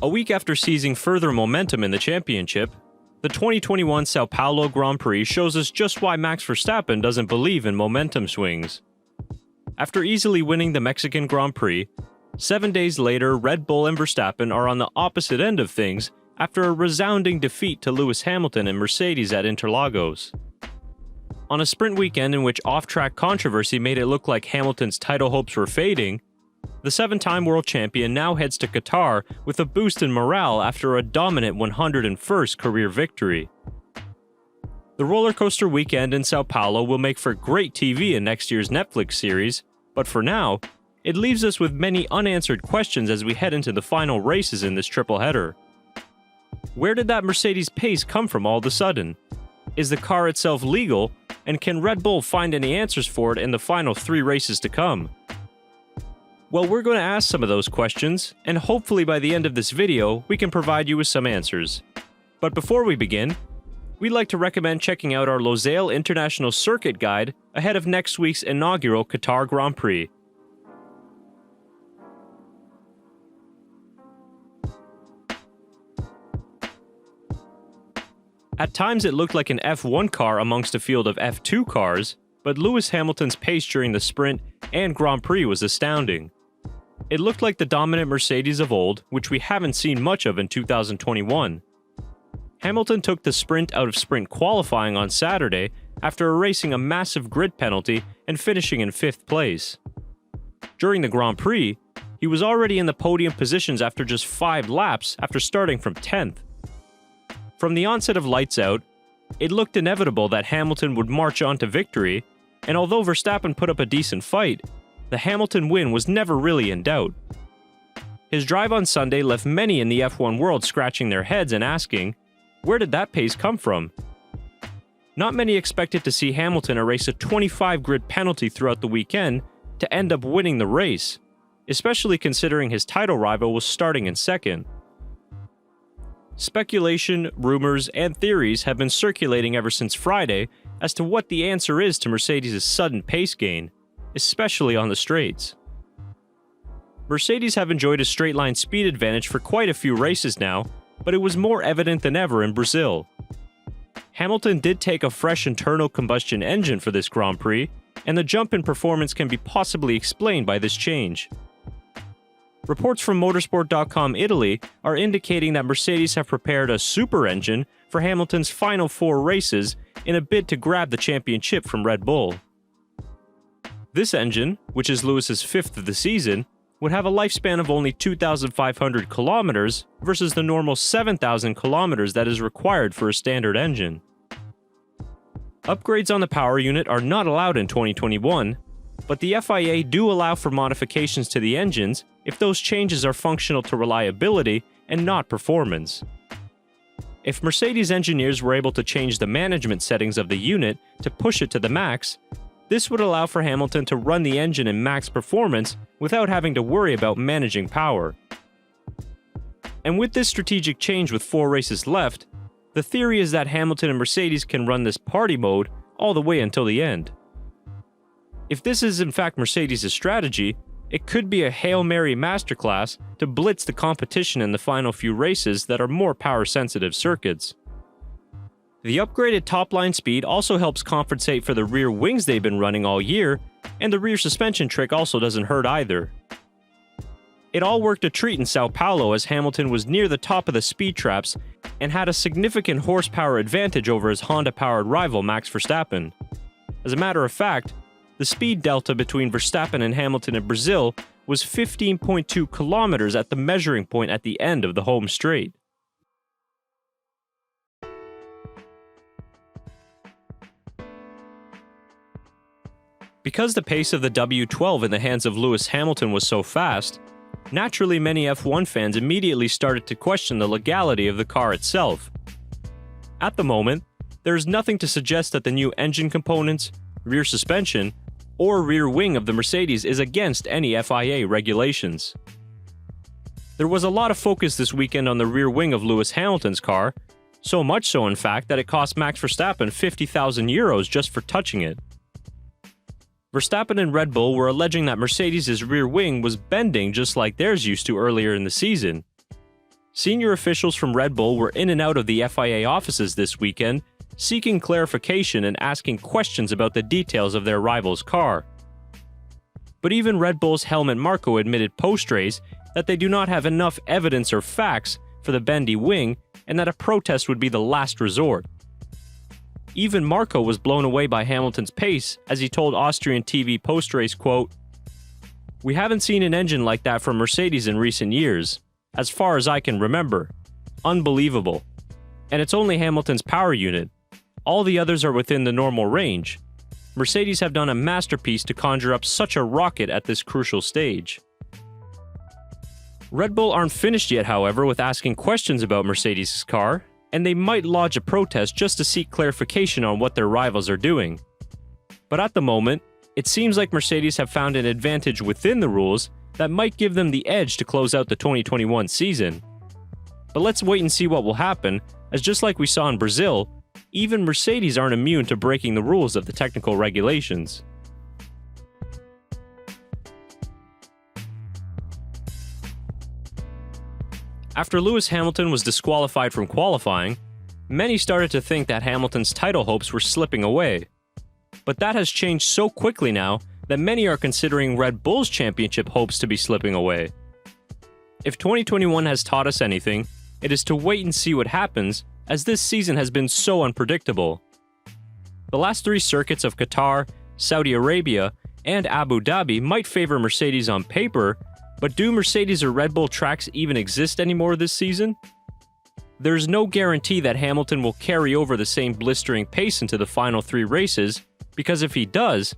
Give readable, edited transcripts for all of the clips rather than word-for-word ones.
A week after seizing further momentum in the championship, the 2021 Sao Paulo Grand Prix shows us just why Max Verstappen doesn't believe in momentum swings. After easily winning the Mexican Grand Prix, 7 days later Red Bull and Verstappen are on the opposite end of things after a resounding defeat to Lewis Hamilton and Mercedes at Interlagos. On a sprint weekend in which off-track controversy made it look like Hamilton's title hopes were fading, the seven-time world champion now heads to Qatar with a boost in morale after a dominant 101st career victory. The roller coaster weekend in Sao Paulo will make for great TV in next year's Netflix series, but for now, it leaves us with many unanswered questions as we head into the final races in this triple header. Where did that Mercedes pace come from all of a sudden? Is the car itself legal, and can Red Bull find any answers for it in the final 3 races to come? Well, we're going to ask some of those questions, and hopefully by the end of this video, we can provide you with some answers. But before we begin, we'd like to recommend checking out our Losail International Circuit Guide ahead of next week's inaugural Qatar Grand Prix. At times it looked like an F1 car amongst a field of F2 cars, but Lewis Hamilton's pace during the sprint and Grand Prix was astounding. It looked like the dominant Mercedes of old, which we haven't seen much of in 2021. Hamilton took the sprint out of sprint qualifying on Saturday after erasing a massive grid penalty and finishing in 5th place. During the Grand Prix, he was already in the podium positions after just 5 laps after starting from 10th. From the onset of lights out, it looked inevitable that Hamilton would march on to victory, and although Verstappen put up a decent fight, the Hamilton win was never really in doubt. His drive on Sunday left many in the F1 world scratching their heads and asking, where did that pace come from? Not many expected to see Hamilton erase a 25 grid penalty throughout the weekend to end up winning the race, especially considering his title rival was starting in second. Speculation, rumors, and theories have been circulating ever since Friday as to what the answer is to Mercedes' sudden pace gain, especially on the straights. Mercedes have enjoyed a straight-line speed advantage for quite a few races now, but it was more evident than ever in Brazil. Hamilton did take a fresh internal combustion engine for this Grand Prix, and the jump in performance can be possibly explained by this change. Reports from motorsport.com Italy are indicating that Mercedes have prepared a super engine for Hamilton's final 4 races in a bid to grab the championship from Red Bull. This engine, which is Lewis's 5th of the season, would have a lifespan of only 2,500 kilometers versus the normal 7,000 kilometers that is required for a standard engine. Upgrades on the power unit are not allowed in 2021, but the FIA do allow for modifications to the engines if those changes are functional to reliability and not performance. If Mercedes engineers were able to change the management settings of the unit to push it to the max, this would allow for Hamilton to run the engine in max performance without having to worry about managing power. And with this strategic change with 4 races left, the theory is that Hamilton and Mercedes can run this party mode all the way until the end. If this is in fact Mercedes' strategy, it could be a Hail Mary masterclass to blitz the competition in the final few races that are more power-sensitive circuits. The upgraded top-line speed also helps compensate for the rear wings they've been running all year, and the rear suspension trick also doesn't hurt either. It all worked a treat in Sao Paulo as Hamilton was near the top of the speed traps and had a significant horsepower advantage over his Honda-powered rival Max Verstappen. As a matter of fact, the speed delta between Verstappen and Hamilton in Brazil was 15.2 kilometers at the measuring point at the end of the home straight. Because the pace of the W12 in the hands of Lewis Hamilton was so fast, naturally many F1 fans immediately started to question the legality of the car itself. At the moment, there is nothing to suggest that the new engine components, rear suspension, or rear wing of the Mercedes is against any FIA regulations. There was a lot of focus this weekend on the rear wing of Lewis Hamilton's car, so much so in fact that it cost Max Verstappen 50,000 euros just for touching it. Verstappen and Red Bull were alleging that Mercedes' rear wing was bending just like theirs used to earlier in the season. Senior officials from Red Bull were in and out of the FIA offices this weekend, seeking clarification and asking questions about the details of their rival's car. But even Red Bull's Helmut Marko admitted post-race that they do not have enough evidence or facts for the bendy wing and that a protest would be the last resort. Even Marko was blown away by Hamilton's pace as he told Austrian TV post-race, quote, "We haven't seen an engine like that from Mercedes in recent years, as far as I can remember. Unbelievable. And it's only Hamilton's power unit. All the others are within the normal range. Mercedes have done a masterpiece to conjure up such a rocket at this crucial stage." Red Bull aren't finished yet, however, with asking questions about Mercedes' car, and they might lodge a protest just to seek clarification on what their rivals are doing. But at the moment, it seems like Mercedes have found an advantage within the rules that might give them the edge to close out the 2021 season. But let's wait and see what will happen, as just like we saw in Brazil, even Mercedes aren't immune to breaking the rules of the technical regulations. After Lewis Hamilton was disqualified from qualifying, many started to think that Hamilton's title hopes were slipping away. But that has changed so quickly now that many are considering Red Bull's championship hopes to be slipping away. If 2021 has taught us anything, it is to wait and see what happens, as this season has been so unpredictable. The last three circuits of Qatar, Saudi Arabia, and Abu Dhabi might favor Mercedes on paper, but do Mercedes or Red Bull tracks even exist anymore this season? There's no guarantee that Hamilton will carry over the same blistering pace into the final three races, because if he does,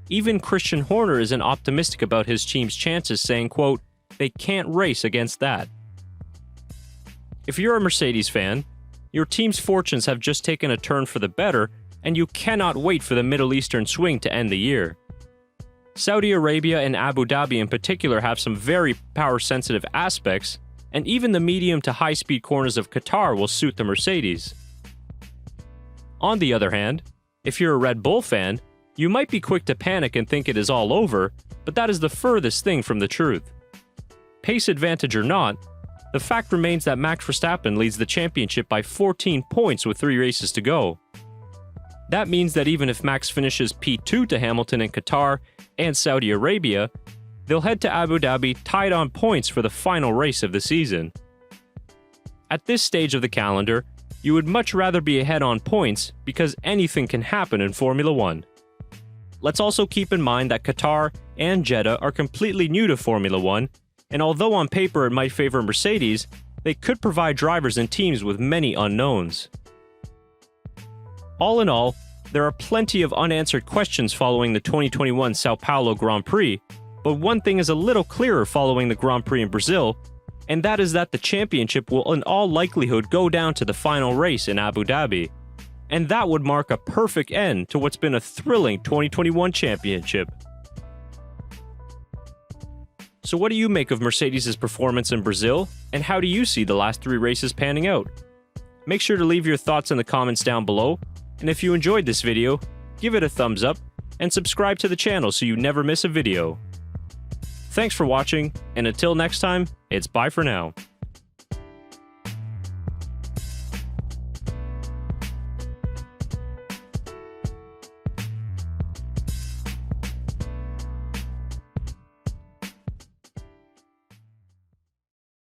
even Christian Horner isn't optimistic about his team's chances, saying, quote, "They can't race against that." If you're a Mercedes fan, your team's fortunes have just taken a turn for the better, and you cannot wait for the Middle Eastern swing to end the year. Saudi Arabia and Abu Dhabi in particular have some very power-sensitive aspects, and even the medium to high-speed corners of Qatar will suit the Mercedes. On the other hand, if you're a Red Bull fan, you might be quick to panic and think it is all over, but that is the furthest thing from the truth. Pace advantage or not, the fact remains that Max Verstappen leads the championship by 14 points with 3 races to go. That means that even if Max finishes P2 to Hamilton in Qatar and Saudi Arabia, they'll head to Abu Dhabi tied on points for the final race of the season. At this stage of the calendar, you would much rather be ahead on points because anything can happen in Formula 1. Let's also keep in mind that Qatar and Jeddah are completely new to Formula 1, and although on paper it might favor Mercedes, they could provide drivers and teams with many unknowns. All in all, there are plenty of unanswered questions following the 2021 Sao Paulo Grand Prix, but one thing is a little clearer following the Grand Prix in Brazil, and that is that the championship will in all likelihood go down to the final race in Abu Dhabi. And that would mark a perfect end to what's been a thrilling 2021 championship. So what do you make of Mercedes' performance in Brazil, and how do you see the last 3 races panning out? Make sure to leave your thoughts in the comments down below, and if you enjoyed this video, give it a thumbs up, and subscribe to the channel so you never miss a video. Thanks for watching, and until next time, it's bye for now.